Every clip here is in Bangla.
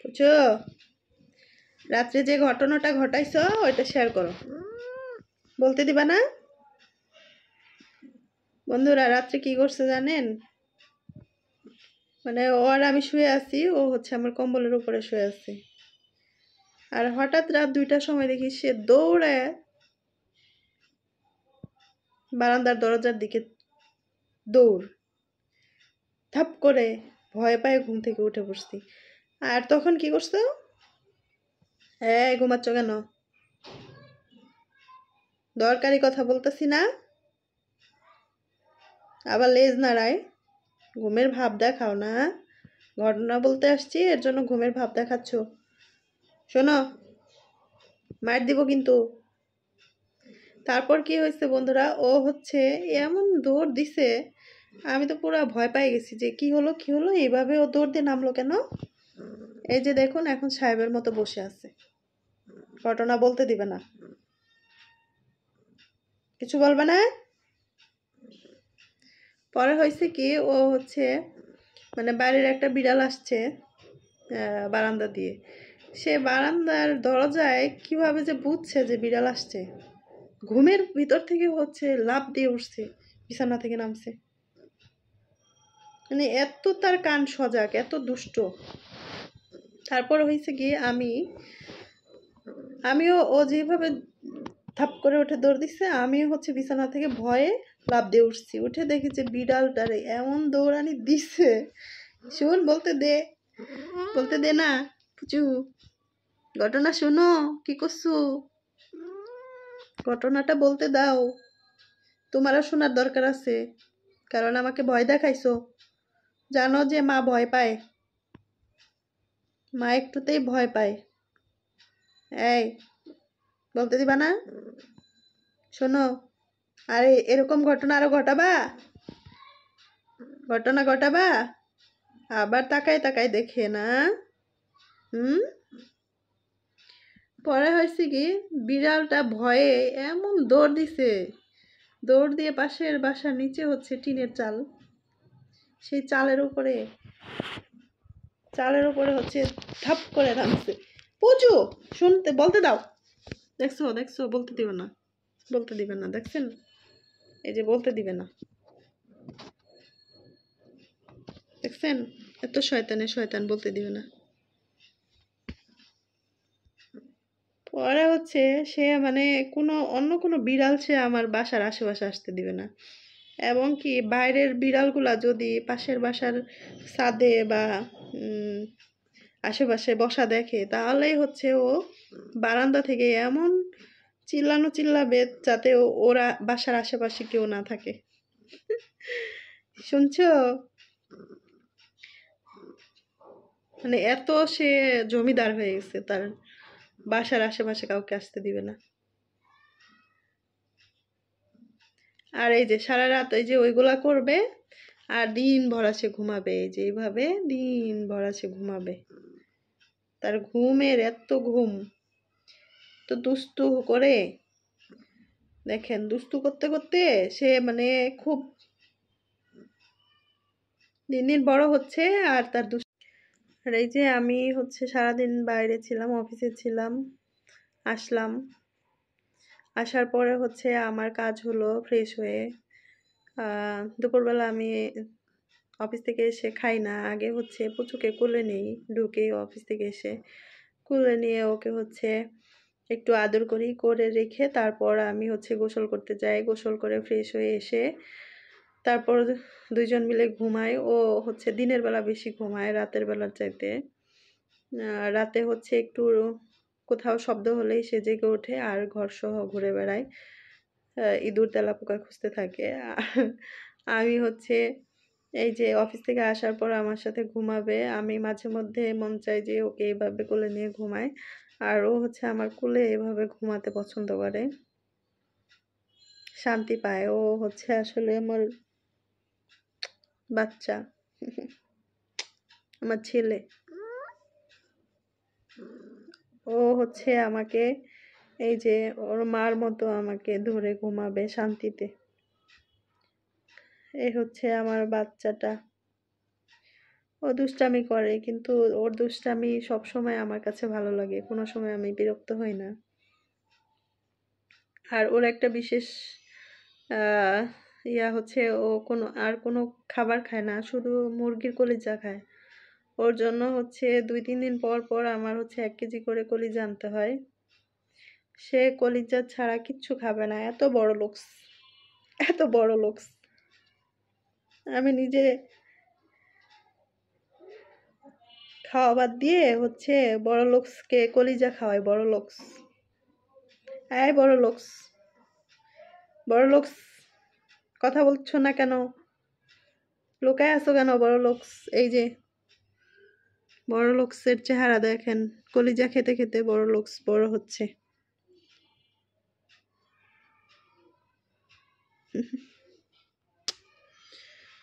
বুঝছো? রাত্রে যে ঘটনাটা ঘটাইছো ওইটা শেয়ার করো। বলতে দিবা না? বন্ধুরা রাত্রে কি করছে জানেন? মানে ও আর আমি শুয়ে আছি, ও হচ্ছে আমার কম্বলের উপরে শুয়ে আছে। আর হঠাৎ রাত 2টার সময় দেখি সে দৌড়ে বারান্দার দরজার দিকে দৌড়, থাপ করে ভয় পায়ে ঘুম থেকে উঠে পড়ছি। আর তখন কি করছো? হ্যাঁ, ঘুমাচ্ছ কেন? দরকারি কথা বলতেছি না, আবার লেজ নাড়ায়। ঘুমের ভাব দেখাও না। ঘটনা বলতে আসছি, এর জন্য ঘুমের ভাব দেখাচ্ছ। শোনো, মার দিব কিন্তু। তারপর কি হয়েছে বন্ধুরা, ও হচ্ছে এমন দৌড় দিছে, আমি তো পুরো ভয় পেয়ে গেছি যে কি হলো কি হলো, এইভাবে ও দৌড় দিয়ে নামলো কেন। এই যে দেখুন এখন সাহেবের মতো বসে আছে। ঘটনা বলতে দিবে না, কিছু বলবে না। পরে হয়েছে কি, ও হচ্ছে মানে বাড়ির একটা বিড়াল আসছে বারান্দা দিয়ে। সে বারান্দার দরজায় কিভাবে যে বুঝছে যে বিড়াল আসছে, ঘুমের ভিতর থেকে হচ্ছে লাফ দিয়ে উঠছে, বিছানা থেকে নামছে। মানে এত তার কান সজাগ, এত দুষ্ট। তারপর হয়েছে কি, আমিও ও যেভাবে থাপ করে উঠে দৌড় দিচ্ছে, আমিও হচ্ছে বিছানা থেকে ভয়ে লাফ দিয়ে উঠছি। উঠে দেখি যে বিড়ালটারে এমন দৌড়ানি দিচ্ছে। শুন, বলতে দে না পুচু, ঘটনা শোনো, কি করছো, ঘটনাটা বলতে দাও। তোমারও শোনার দরকার আছে, কারণ আমাকে ভয় দেখাইছো। জানো যে মা ভয় পায়, মা একটুতেই ভয় পায়। এই, বলতে দিবা না? শোনো, আরে এরকম ঘটনা আরো ঘটাবা, ঘটনা ঘটাবা, আবার তাকাই তাকাই দেখে না। হুম। পরে হয়েছে কি, বিড়ালটা ভয়ে এমন দৌড় দিছে, দৌড় দিয়ে পাশের বাসার নিচে হচ্ছে টিনের চাল, সেই চালের উপরে হচ্ছে থাপ করে নামছে। পুচু, বলতে দাও। দেখছো দেখছো, বলতে দিবে না, বলতে দিবে না, দেখছেন? এই যে বলতে দিবে না, দেখছেন? এত শয়তান, বলতে দিবে না। পরে হচ্ছে সে মানে অন্য কোনো বিড়াল সে আমার বাসার আশেপাশে আসতে দিবে না। এবং কি বাইরের বিড়ালগুলা যদি পাশের বাসার ছাদে বা আশেপাশে বসা দেখে, তাহলেই হচ্ছে ও বারান্দা থেকে এমন চিল্লাবে যাতে ওরা বাসার আশেপাশে কেউ না থাকে। শুনছো? মানে এত সে জমিদার হয়ে গেছে, তার বাসার আশেপাশে কাউকে আসতে দিবে না। আর এই যে সারা রাত এই যে ওইগুলা করবে, আর দিন ভরা সে ঘুমাবে, এই যে এইভাবে দিন ভরা সে ঘুমাবে। তার ঘুমের এত ঘুম, তো দুস্তু করে দেখেন, দুস্তু করতে করতে সে মানে খুব দিন দিন বড় হচ্ছে। আর তার আর এই যে আমি হচ্ছে সারাদিন বাইরে ছিলাম, অফিসে ছিলাম, আসলাম, আসার পরে হচ্ছে আমার কাজ হলো ফ্রেশ হয়ে। দুপুরবেলা আমি অফিস থেকে এসে খাই না, আগে হচ্ছে পুচুকে কোলে নেই, ঢুকে অফিস থেকে এসে কোলে নিয়ে ওকে হচ্ছে একটু আদর করে রেখে তারপর আমি হচ্ছে গোসল করতে যাই। গোসল করে ফ্রেশ হয়ে এসে তারপর দুইজন মিলে ঘুমাই। ও হচ্ছে দিনের বেলা বেশি ঘুমায় রাতের বেলার চাইতে। রাতে হচ্ছে একটু কোথাও শব্দ হলেই সে জেগে ওঠে আর ঘর সহ ঘুরে বেড়ায়, ইঁদুর তেলাপোকা খুঁজতে থাকে। আমি হচ্ছে এই যে অফিস থেকে আসার পর আমার সাথে ঘুমাবে, আমি মাঝে মধ্যে মন চাই যে ওকে এইভাবে কোলে নিয়ে ঘুমাই, আর ও হচ্ছে আমার কোলে এভাবে ঘুমাতে পছন্দ করে, শান্তি পায়। ও হচ্ছে আসলে আমার বাচ্চা, আমার ছেলে। ও হচ্ছে আমাকে এই যে ওর মার মতো আমাকে ধরে ঘুমাবে শান্তিতে। এই হচ্ছে আমার বাচ্চাটা। ও দুষ্টামি করে, কিন্তু ওর দুষ্টামি সবসময় আমার কাছে ভালো লাগে, কোনো সময় আমি বিরক্ত হই না। আর ওর একটা বিশেষ আহ ইয়া হচ্ছে, ও কোনো খাবার খায় না, শুধু মুরগির কলিজা খায়। ওর জন্য হচ্ছে 2-3 দিন পর পর আমার হচ্ছে 1 কেজি করে কলিজা আনতে হয়। সে কলিজা ছাড়া কিচ্ছু খাবে না। এত বড় লোকস, এত বড় লোকস। আমি নিজে খাওয়া বাদ দিয়ে হচ্ছে বড় লোকসকে কলিজা খাওয়াই। বড় লোকস, এই বড় লোকস, বড় লোকস, কথা বলছো না কেন? লুকায় আছো কেন বড় লোকস? এই যে বড় লোকসের চেহারা দেখেন, কলিজা খেতে খেতে বড় লোকস বড় হচ্ছে।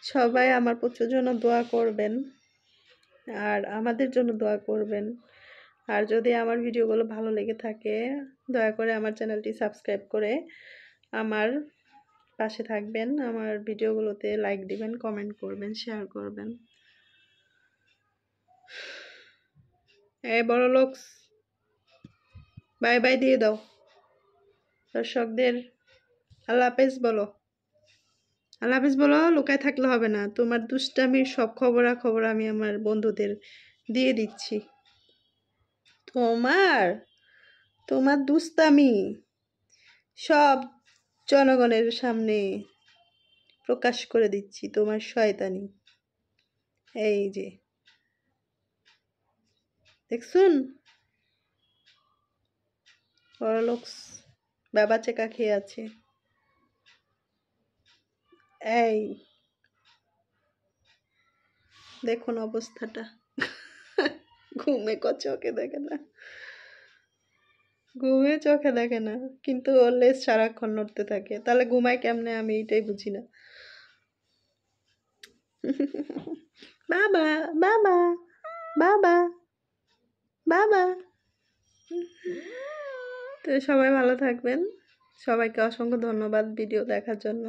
সবাই আমার পুচুর জন্য দোয়া করবেন, আর আমাদের জন্য দোয়া করবেন। আর যদি আমার ভিডিওগুলো ভালো লেগে থাকে, দয়া করে আমার চ্যানেলটি সাবস্ক্রাইব করে আমার পাশে থাকবেন। আমার ভিডিওগুলোতে লাইক দিবেন, কমেন্ট করবেন, শেয়ার করবেন। এই বড় লোকস, বাই বাই দিয়ে দাও দর্শকদের। আল্লাহ হাফেজ বলো, আল্লাহ হাফেজ বলো। লুকায় থাকলে হবে না, তোমার দুষ্টামির সব খবরাখবর আমি আমার বন্ধুদের দিয়ে দিচ্ছি। তোমার তোমার দুষ্টামি সব জনগণের সামনে প্রকাশ করে দিচ্ছি, তোমার শয়তানি। এই যে দেখছুন, বড়লোকস বাবা চেকা খেয়ে আছে। এই দেখুন অবস্থাটা। ঘুমে চোখে দেখে না, ঘুমে চোখে দেখে না, কিন্তু ওর লেজ সারাক্ষণ নড়তে থাকে। তাহলে ঘুমায় কেমনে আমি এটাই বুঝি না। বাবা, বাবা, বাবা, বাবা। তো সবাই ভালো থাকবেন। সবাইকে অসংখ্য ধন্যবাদ ভিডিও দেখার জন্য।